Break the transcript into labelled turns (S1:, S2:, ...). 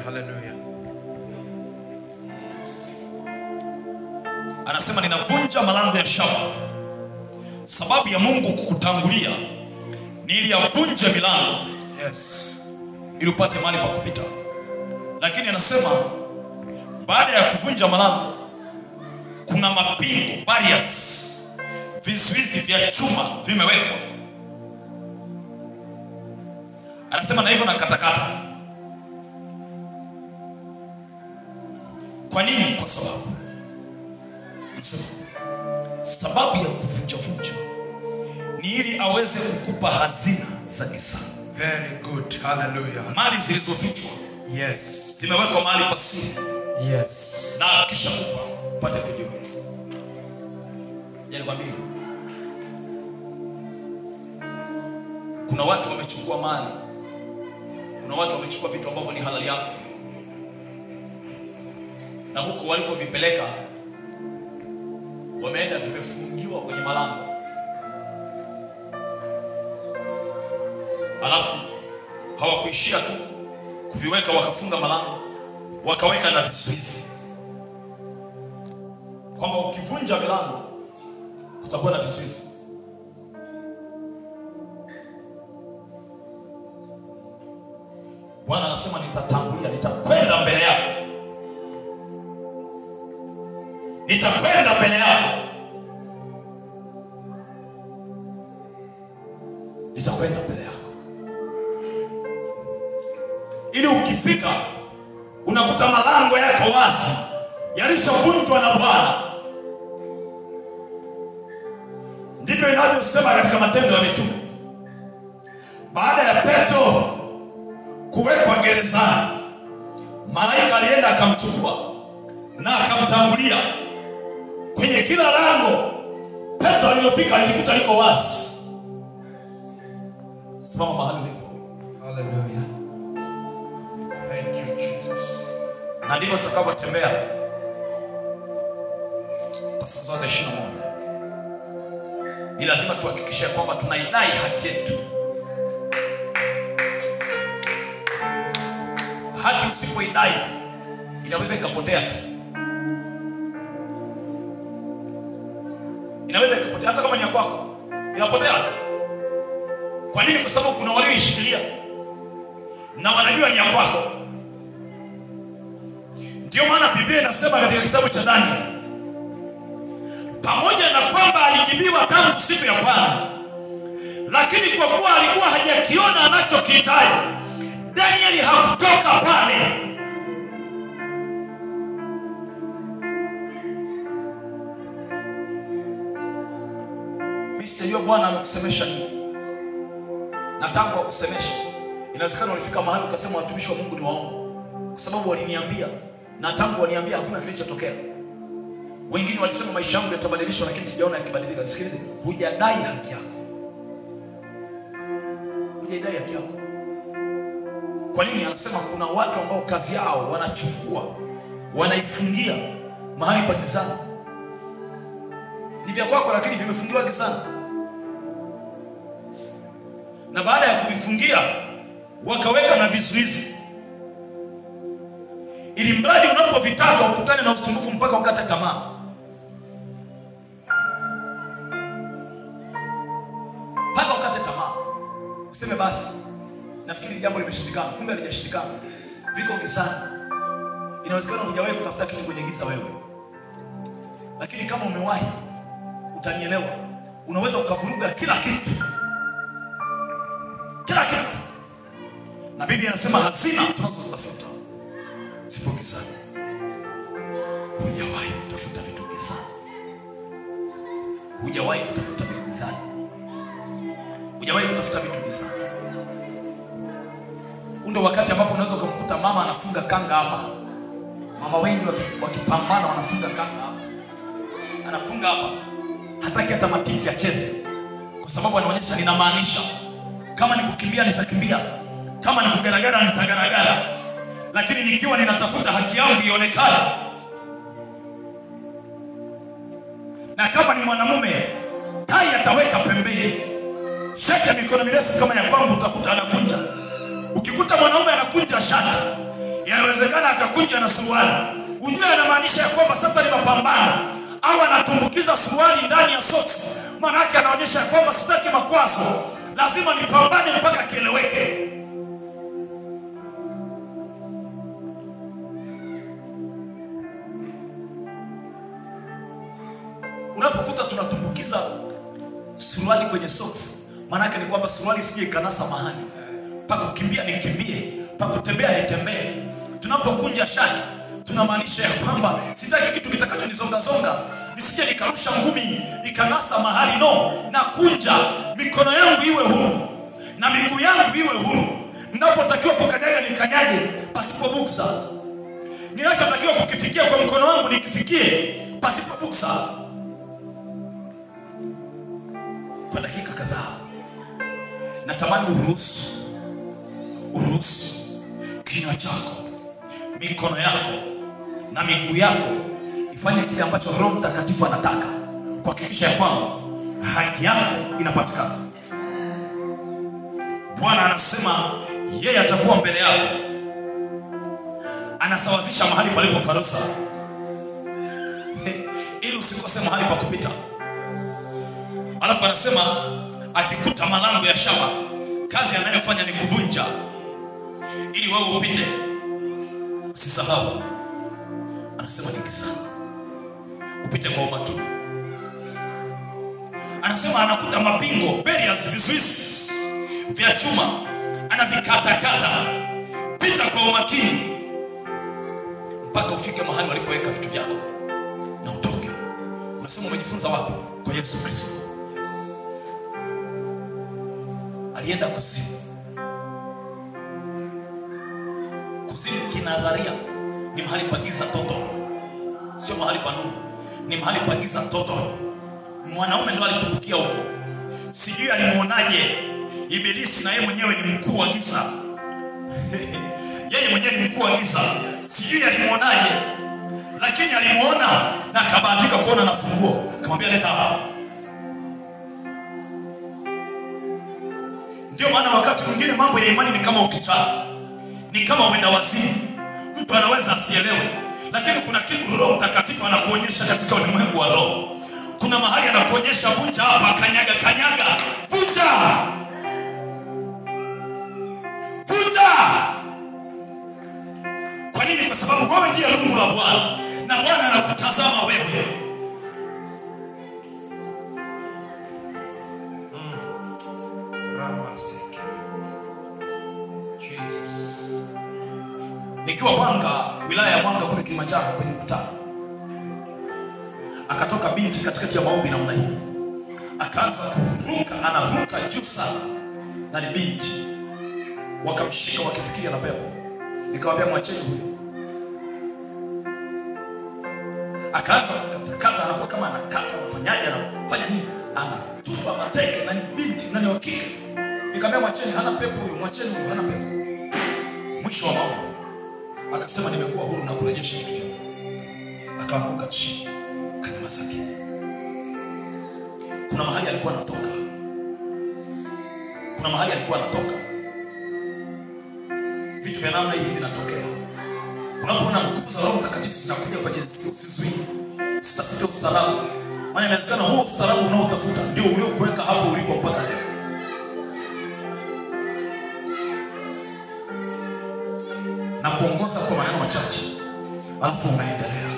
S1: Hallelujah.
S2: Anasema ninavunja malango ya shaba. Sababu ya Mungu kukutangulia ni ili avunje milango.
S1: Yes.
S2: Ili upate mahali pa kupita. Lakini anasema baada ya kuvunja malango kuna mapingo, barriers, vizuizi vya chuma vimewekwa. Anasema na hivyo na katakata. Kwa nini? Kwa sababu sababu ya kuvunja ni ili aweze kukupa hazina za giza.
S1: Very good. Hallelujah.
S2: Mali zilizofichwa.
S1: Yes.
S2: Zimewekwa mahali pa siri.
S1: Yes.
S2: Na kisha kupa upate kujua. Jana kwambie, kuna watu wamechukua mali. Kuna watu wamechukua vitu ambavyo ni halali yako. Na huko walipovipeleka wameenda vimefungiwa kwenye malango. Alafu hawakuishia tu kuviweka, wakafunga malango, wakaweka na vizuizi. Kwamba ukivunja milango kutakuwa na vizuizi. Bwana anasema nitatangulia, nitakwenda mbele yako. Nitakwenda mbele yako. Nitakwenda mbele yako. Ili ukifika unakuta malango yako wazi, yalishavunjwa na Bwana. Ndivyo inavyosema katika Matendo ya Mitume. Baada ya Petro kuwekwa gerezani, malaika alienda akamchukua na akamtangulia. Kwenye kila lango Petro alilofika alikuta liko wazi. Simama mahali ulipo.
S1: Hallelujah. Thank you, Jesus.
S2: Na ndivyo tutakavyotembea kwa saa zote 21. Ni lazima tuhakikishe kwamba tunaidai haki yetu. Haki usipoidai inaweza ikapotea tu. Inaweza ikapotea hata kama ni kwako. Inapotea. Kwa nini? Kwa sababu kuna walioishikilia na wanajua ni ya kwako. Ndio maana Biblia inasema katika kitabu cha Daniel, pamoja na kwamba alijibiwa tangu siku ya kwanza, lakini kwa kuwa alikuwa hajakiona anachokihitaji, Daniel hakutoka pale. Mr. Bwana amekusemesha nini? Na tangu akusemesha, inawezekana ulifika mahali ukasema watumishi wa Mungu ni waongo, kwa sababu waliniambia, na tangu waniambia hakuna kilichotokea. Wengine walisema maisha yangu yatabadilishwa, lakini sijaona yakibadilika. Sikilize, hujadai haki yako. Hujadai haki yako. Kwa nini? Anasema kuna watu ambao kazi yao wanachukua, wanaifungia mahali pa gizani. Ni vya kwako lakini vimefungiwa gizani. Na baada ya kuvifungia wakaweka na vizuizi, ili mradi unapovitaka ukutane na usumbufu mpaka ukate tamaa. Mpaka ukate tamaa. Useme basi nafikiri jambo limeshindikana. Kumbe halijashindikana. Viko gizani. Inawezekana hujawahi kutafuta kitu kwenye giza wewe. Lakini kama umewahi utanielewa. Unaweza ukavuruga kila kitu. Kila kitu. Na Biblia inasema hazina tunazozitafuta zipo gizani. Hujawahi kutafuta vitu gizani. Hujawahi kutafuta vitu gizani. Hujawahi kutafuta vitu gizani. Ndio wakati ambapo unaweza kumkuta mama anafunga kanga hapa. Mama wengi wakipambana wanafunga kanga hapa. Anafunga hapa. Hataki hata matiki acheze. Kwa sababu anaonyesha ninamaanisha. Kama ni kukimbia nitakimbia. Kama ni kugaragara nitagaragara. Lakini nikiwa ninatafuta haki yangu ionekane. Na kama ni mwanamume, tai ataweka pembeni. Shati ya mikono mirefu kama ya kwangu utakuta anakunja. Ukikuta mwanaume anakunja shati, inawezekana akakunja na suruali. Ujue anamaanisha ya kwamba sasa ni mapambano. Au anatumbukiza suruali ndani ya socks. Maana yake anaonyesha ya kwamba sitaki makwazo. Lazima nipambane mpaka kieleweke. Unapokuta tunatumbukiza suruali kwenye socks, maana yake ni kwamba suruali sije ikanasa mahali. Pa kukimbia nikimbie, pa kutembea nitembee. Tunapokunja shati, tunamaanisha ya kwamba sitaki kitu kitakachonizonga zonga. Nisije nikarusha ngumi ikanasa mahali. No, na kunja mikono yangu iwe huru na miguu yangu iwe huru. Ninapotakiwa kukanyaga nikanyage pasipo buksa. Ninachotakiwa kukifikia kwa mkono wangu nikifikie pasipo buksa. Kwa dakika kadhaa natamani uruhusu kinywa chako, mikono yako na miguu yako ifanye kile ambacho Roho Mtakatifu anataka, kuhakikisha ya kwamba haki yako inapatikana. Bwana anasema yeye atakuwa mbele yako. Anasawazisha mahali palipo parusa ili usikose mahali pa kupita. Alafu anasema akikuta malango ya shamba, kazi anayofanya ni kuvunja ili wewe upite. Usisahau, anasema nikisa upite kwa umakini. Anasema anakuta mapingo, barriers, vizuizi vya chuma, anavikata. Pita kwa umakini mpaka ufike mahali walipoweka vitu vyako na utoke. Unasema umejifunza wapi? Kwa Yesu Kristo. Alienda kuzimu. Kuzimu kinadharia ni mahali pa giza totoro, sio mahali pa nuru. Ni mahali pa giza totoro. Mwanaume ndo alitumbukia huko. Sijui alimuonaje Ibilisi, na yeye mwenyewe ni mkuu wa giza. Yeye mwenyewe ni mkuu wa giza. Sijui alimuonaje, lakini alimuona na akabahatika kuona na funguo. Akamwambia leta hapa. Ndio maana wakati mwingine mambo ya imani ni kama ukichaa, ni kama uenda wazimu. Mtu anaweza asielewe, lakini kuna kitu Roho Mtakatifu anakuonyesha katika ulimwengu wa roho. Kuna mahali anakuonyesha vunja hapa, kanyaga, vunja. Kwa nini? Kwa sababu wewe ndiye rungu la Bwana na Bwana anakutazama wewe. Nikiwa Mwanga, wilaya ya Mwanga kule Kilimanjaro kwenye mkutano, akatoka binti katikati ya maombi namna hii, akaanza kuruka, anaruka juu sana, na ni binti. Wakamshika wakifikiria na pepo. Nikamwambia mwacheni huyo. Akaanza kukata, anakuwa kama anakata, anafanyaje, anafanya nini? Anatupa mateke, na ni binti, na ni wa kike. Nikamwambia mwacheni, hana pepo huyo, mwacheni huyo, hana pepo. Mwisho wa maombi akasema nimekuwa huru na kurejesha vitu vyangu. Akaanguka chini, kanyamaza kimya. Kuna mahali alikuwa anatoka. Vitu vya namna hii vinatokea. Unapoona nguvu za Roho Mtakatifu zinakuja kwa jinsi, usizuie. Usitafute ustaarabu. Maana inawezekana huo ustaarabu unaotafuta ndio uliokuweka hapo ulipo mpaka leo. Na kuongoza kwa maneno machache, alafu unaendelea.